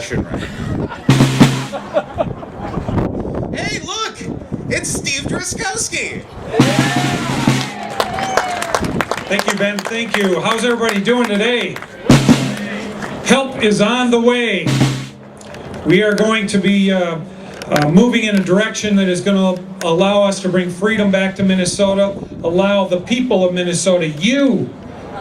session right. Hey, look! It's Steve Drozkowski! Thank you, Ben. Thank you. How's everybody doing today? Help is on the way. We are going to be moving in a direction that is going to allow us to bring freedom back to Minnesota, allow the people of Minnesota, you,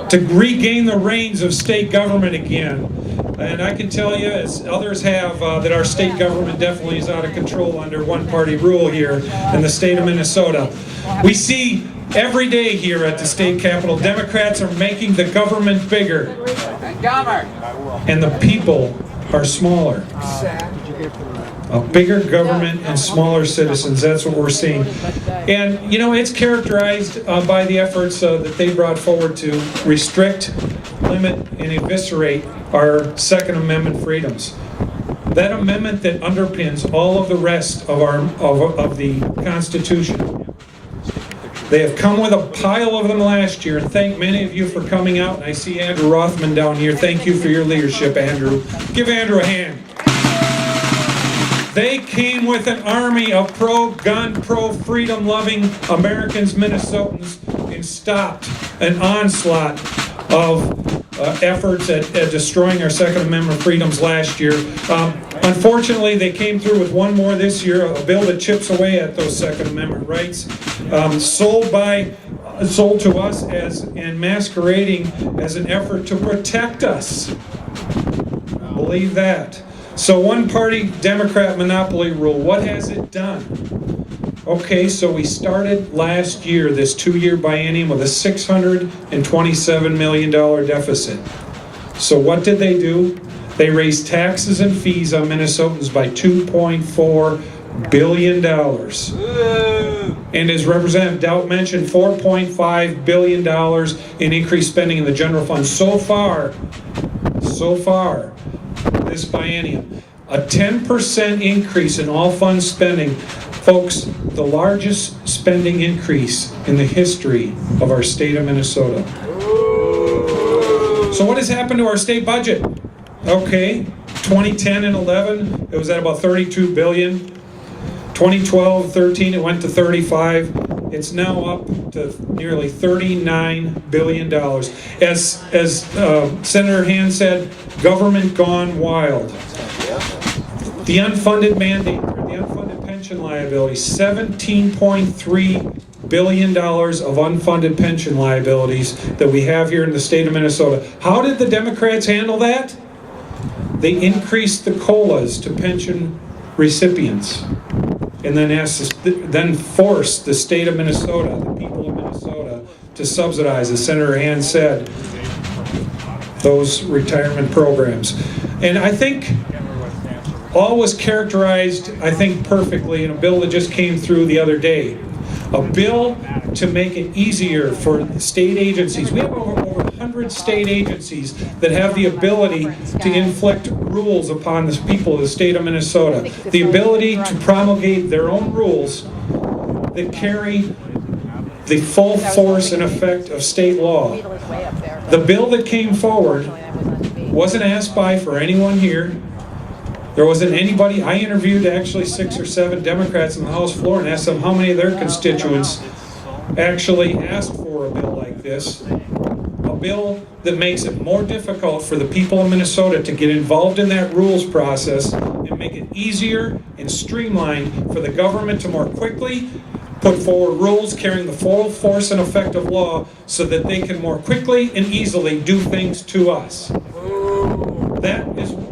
to regain the reins of state government again. And I can tell you, as others have, that our state government definitely is out of control under one-party rule here in the state of Minnesota. We see every day here at the state capitol, Democrats are making the government bigger, and the people are smaller. A bigger government and smaller citizens, that's what we're seeing. And, you know, it's characterized by the efforts that they brought forward to restrict, limit, and eviscerate our Second Amendment freedoms. That amendment that underpins all of the rest of of the Constitution. They have come with a pile of them last year, and thank many of you for coming out. And I see Andrew Rothman down here. Thank you for your leadership, Andrew. Give Andrew a hand. They came with an army of pro-gun, pro-freedom-loving Americans, Minnesotans, and stopped an onslaught of efforts at destroying our Second Amendment freedoms last year. Unfortunately, they came through with one more this year, a bill that chips away at those Second Amendment rights, sold to us and masquerading as an effort to protect us. Believe that. So one-party Democrat monopoly rule, what has it done? Okay, so we started last year, this 2-year biennium, with a $627 million deficit. So what did they do? They raised taxes and fees on Minnesotans by $2.4 billion. And as Representative Doubt mentioned, $4.5 billion in increased spending in the general fund. So far, this biennium, a 10% increase in all fund spending. Folks, the largest spending increase in the history of our state of Minnesota. So what has happened to our state budget? Okay, 2010 and 11, it was at about $32 billion. 2012, 13, it went to 35. It's now up to nearly $39 billion. As Senator Hand said, government gone wild. The unfunded mandate, or the unfunded pension liability, $17.3 billion of unfunded pension liabilities that we have here in the state of Minnesota. How did the Democrats handle that? They increased the COLAs to pension recipients, and then forced the state of Minnesota, the people of Minnesota, to subsidize, as Senator Hand said, those retirement programs. And I think all was characterized, I think, perfectly in a bill that just came through the other day. A bill to make it easier for state agencies. We have over 100 state agencies that have the ability to inflict rules upon the people of the state of Minnesota. The ability to promulgate their own rules that carry the full force and effect of state law. The bill that came forward wasn't asked by for anyone here. There wasn't anybody. I interviewed actually 6 or 7 Democrats on the House floor and asked them how many of their constituents actually asked for a bill like this. A bill that makes it more difficult for the people of Minnesota to get involved in that rules process and make it easier and streamlined for the government to more quickly put forward rules carrying the full force and effect of law so that they can more quickly and easily do things to us.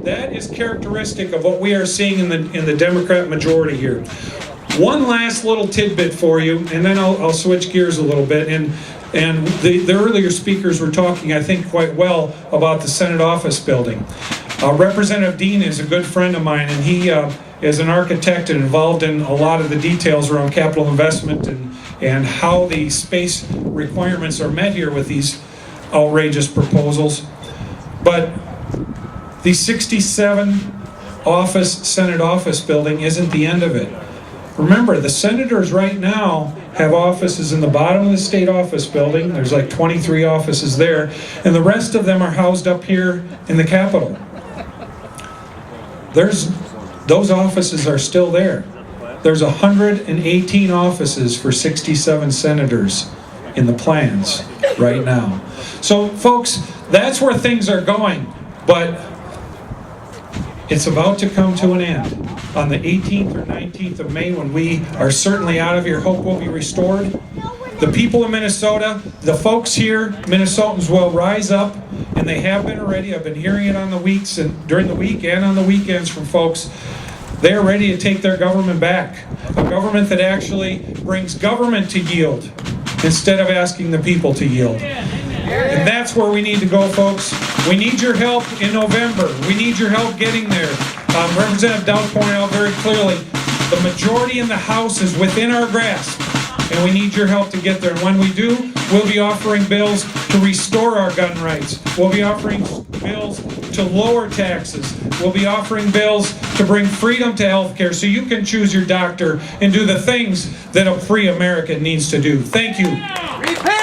That is characteristic of what we are seeing in the Democrat majority here. One last little tidbit for you, and then I'll switch gears a little bit. And the earlier speakers were talking, I think, quite well about the Senate office building. Representative Dean is a good friend of mine, and he is an architect and involved in a lot of the details around capital investment and how the space requirements are met here with these outrageous proposals. But the 67 Senate office building isn't the end of it. Remember, the senators right now have offices in the bottom of the state office building. There's like 23 offices there, and the rest of them are housed up here in the Capitol. those offices are still there. There's 118 offices for 67 senators in the plans right now. So folks, that's where things are going, but it's about to come to an end. On the 18th or 19th of May, when we are certainly out of here, hope will be restored. The people of Minnesota, the folks here, Minnesotans will rise up, and they have been already. I've been hearing it on the weeks and during the week and on the weekends from folks. They're ready to take their government back. A government that actually brings government to yield instead of asking the people to yield. And that's where we need to go, folks. We need your help in November. We need your help getting there. Representative Dowd pointed out very clearly, the majority in the House is within our grasp, and we need your help to get there. And when we do, we'll be offering bills to restore our gun rights. We'll be offering bills to lower taxes. We'll be offering bills to bring freedom to health care so you can choose your doctor and do the things that a free American needs to do. Thank you.